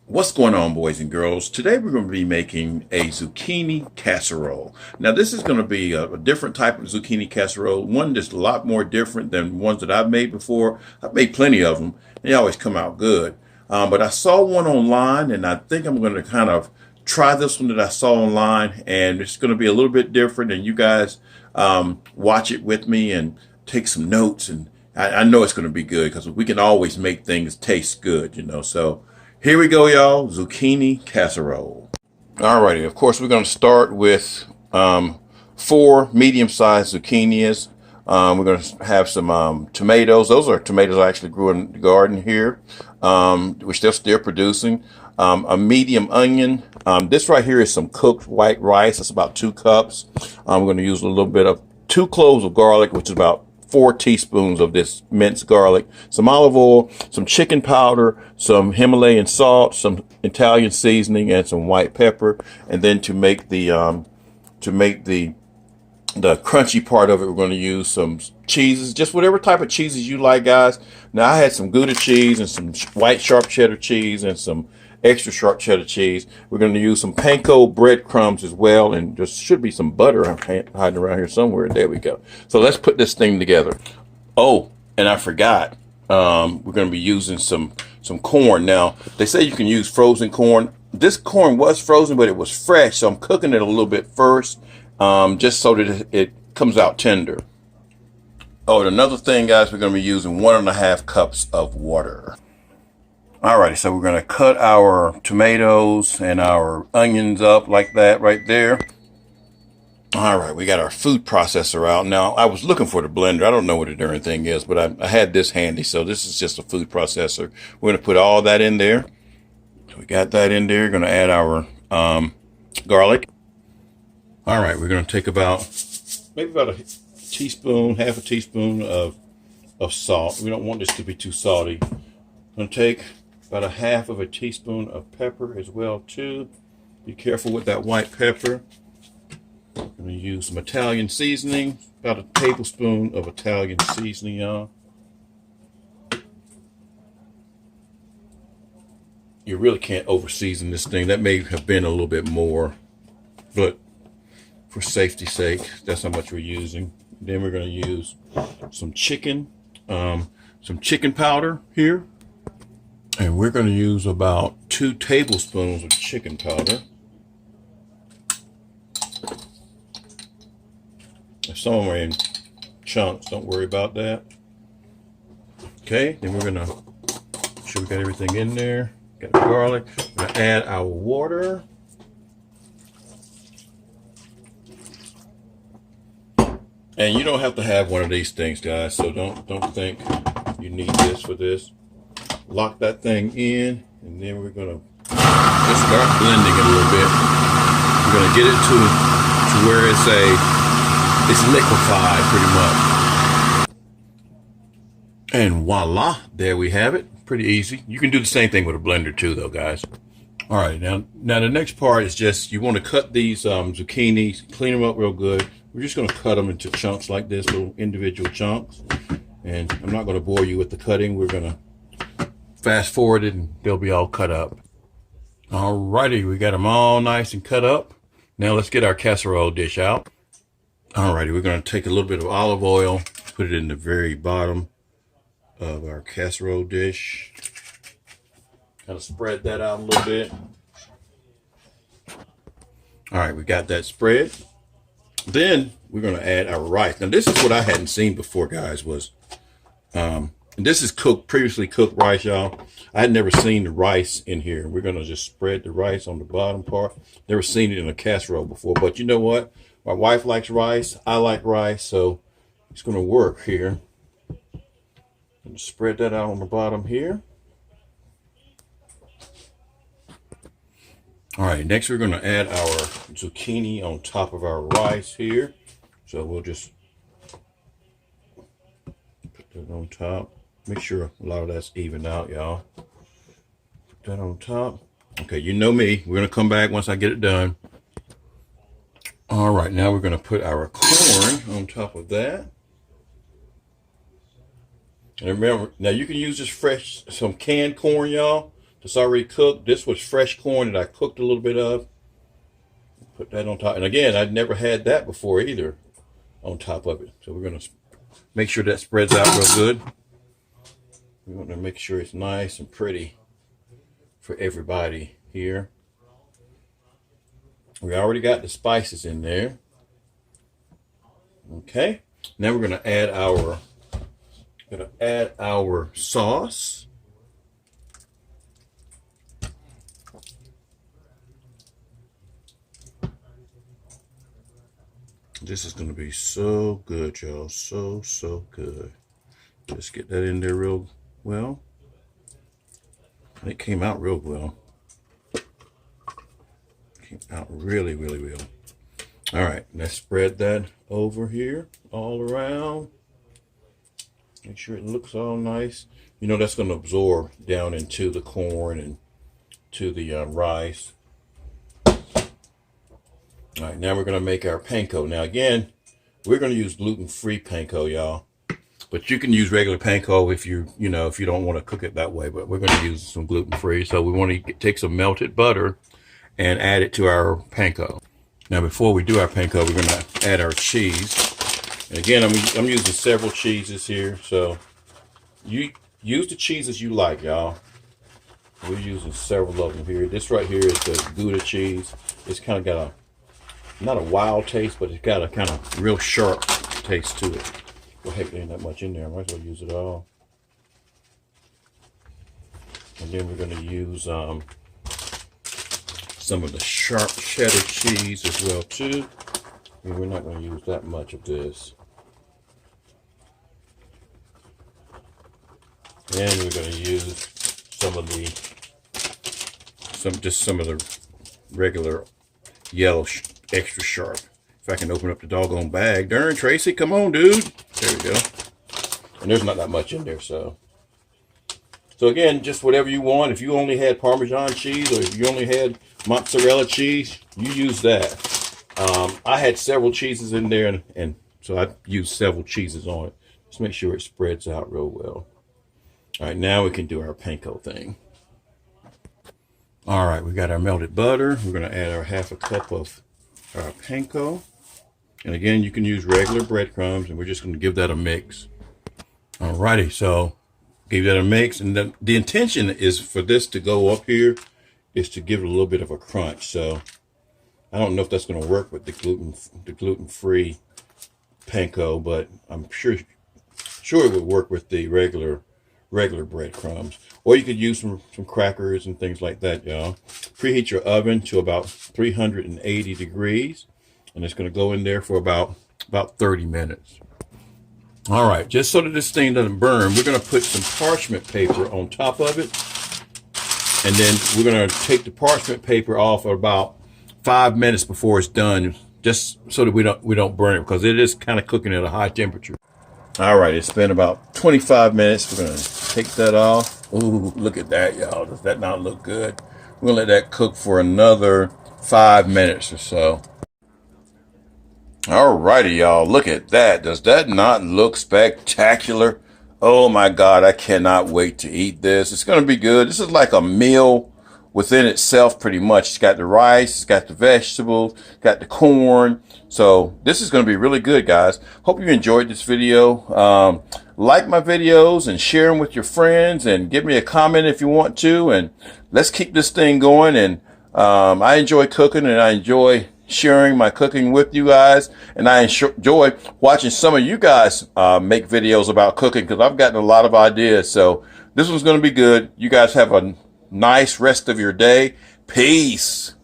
What's going on, boys and girls? Today we're going to be making a zucchini casserole. Now this is going to be a different type of zucchini casserole, one that's a lot more different than ones that I've made before. I've made plenty of them. They always come out good. But I saw one online and I think I'm going to kind of try this one that I saw online, and it's going to be a little bit different, and you guys watch it with me and take some notes, and I know it's going to be good because we can always make things taste good, so here we go, y'all. Zucchini casserole. Alrighty, of course, we're going to start with 4 medium-sized zucchinis. We're going to have some tomatoes. Those are tomatoes I actually grew in the garden here, which they're still producing. A medium onion. This right here is some cooked white rice. That's about 2 cups. We're going to use a little bit of 2 cloves of garlic, which is about 4 teaspoons of this minced garlic, some olive oil, some chicken powder, some Himalayan salt, some Italian seasoning, and some white pepper. And then to make the crunchy part of it, we're going to use some cheeses, just whatever type of cheeses you like, guys. Now I had some Gouda cheese and some white sharp cheddar cheese and some extra sharp cheddar cheese. We're going to use some Panko breadcrumbs as well, and there should be some butter hiding around here somewhere. There we go. So let's put this thing together. Oh, and I forgot, we're going to be using some corn. Now they say you can use frozen corn. This corn was frozen, but it was fresh, so I'm cooking it a little bit first, just so that it comes out tender. Oh, and another thing, guys, we're going to be using 1.5 cups of water. Alrighty, so we're going to cut our tomatoes and our onions up like that right there. Alright, we got our food processor out. Now, I was looking for the blender. I don't know what the darn thing is, but I had this handy, so this is just a food processor. We're going to put all that in there. So we got that in there. We're going to add our garlic. Alright, we're going to take maybe about a teaspoon, half a teaspoon of salt. We don't want this to be too salty. I'm going to take about 1/2 teaspoon of pepper as well too. Be careful with that white pepper. I'm going to use some Italian seasoning, about 1 tablespoon of Italian seasoning, y'all. You really can't over season this thing. That may have been a little bit more, but for safety's sake, that's how much we're using. Then we're going to use some chicken powder here. And we're going to use about 2 tablespoons of chicken powder. If some of them are in chunks, don't worry about that. Okay, then we're going to make sure we got everything in there. Got the garlic. We're going to add our water. And you don't have to have one of these things, guys, so don't think you need this for this. Lock that thing in, and then we're going to just start blending it a little bit. We're going to get it to where it's liquefied pretty much. And voila, there we have it. Pretty easy. You can do the same thing with a blender too, though, guys. All right, now the next part is just you want to cut these zucchinis, clean them up real good. We're just going to cut them into chunks like this, little individual chunks. And I'm not going to bore you with the cutting. We're going to fast forward it and they'll be all cut up. Alrighty, we got them all nice and cut up. Now let's get our casserole dish out. Alrighty, we're going to take a little bit of olive oil, put it in the very bottom of our casserole dish. Kind of spread that out a little bit. Alright, we got that spread. Then we're going to add our rice. Now this is what I hadn't seen before, guys, was and this is previously cooked rice, y'all. I had never seen the rice in here. We're going to just spread the rice on the bottom part. Never seen it in a casserole before, but you know what? My wife likes rice. I like rice, so it's going to work here. And spread that out on the bottom here. All right, next we're going to add our zucchini on top of our rice here. So we'll just put that on top. Make sure a lot of that's evened out, y'all. Put that on top. Okay, you know me. We're going to come back once I get it done. All right, now we're going to put our corn on top of that. And remember, now you can use this some canned corn, y'all. that's already cooked. This was fresh corn that I cooked a little bit of. Put that on top. And again, I'd never had that before either on top of it. So we're going to make sure that spreads out real good. We want to make sure it's nice and pretty for everybody here. We already got the spices in there. Okay. Now we're going to add our sauce. This is going to be so good, y'all. So good. Just get that in there real well. It came out real well. Came out really well. All right, let's spread that over here all around. Make sure it looks all nice. You know, that's going to absorb down into the corn and to the rice. All right, now we're going to make our panko. Now, again, we're going to use gluten-free panko, y'all. But you can use regular panko if you don't want to cook it that way. But we're going to use some gluten-free. So we want to take some melted butter and add it to our panko. Now, before we do our panko, we're going to add our cheese. And again, I'm using several cheeses here. So you use the cheeses you like, y'all. We're using several of them here. This right here is the Gouda cheese. It's kind of got not a wild taste, but it's got a kind of real sharp taste to it. Well, heck, there ain't that much in there. I might as well use it all. And then we're going to use some of the sharp cheddar cheese as well too. And we're not going to use that much of this. And we're going to use some of the regular yellow extra sharp. If I can open up the doggone bag. Darn, Tracy, come on, dude. There we go. And there's not that much in there, so again, just whatever you want. If you only had Parmesan cheese or if you only had mozzarella cheese, you use that. I had several cheeses in there, and so I used several cheeses on it. Just make sure it spreads out real well. All right, now we can do our panko thing. All right, we got our melted butter. We're going to add our half a cup of our panko. And again, you can use regular breadcrumbs, and we're just going to give that a mix. All righty, so give that a mix. And the intention is for this to go up here is to give it a little bit of a crunch. So I don't know if that's going to work with the gluten-free panko, but I'm sure it would work with the regular breadcrumbs. Or you could use some crackers and things like that, y'all. Preheat your oven to about 380 degrees. And it's going to go in there for about 30 minutes. All right, just so that this thing doesn't burn, we're going to put some parchment paper on top of it. And then we're going to take the parchment paper off at about 5 minutes before it's done, just so that we don't burn it, because it is kind of cooking at a high temperature. All right, it's been about 25 minutes. We're going to take that off. Ooh, look at that, y'all. Does that not look good? We're going to let that cook for another 5 minutes or so. All righty, y'all. Look at that. Does that not look spectacular? Oh, my God. I cannot wait to eat this. It's going to be good. This is like a meal within itself, pretty much. It's got the rice. It's got the vegetables. Got the corn. So this is going to be really good, guys. Hope you enjoyed this video. Like my videos and share them with your friends, and give me a comment if you want to. And let's keep this thing going. And I enjoy cooking, and I enjoy sharing my cooking with you guys, and I enjoy watching some of you guys make videos about cooking, because I've gotten a lot of ideas. So this one's going to be good. You guys have a nice rest of your day. Peace.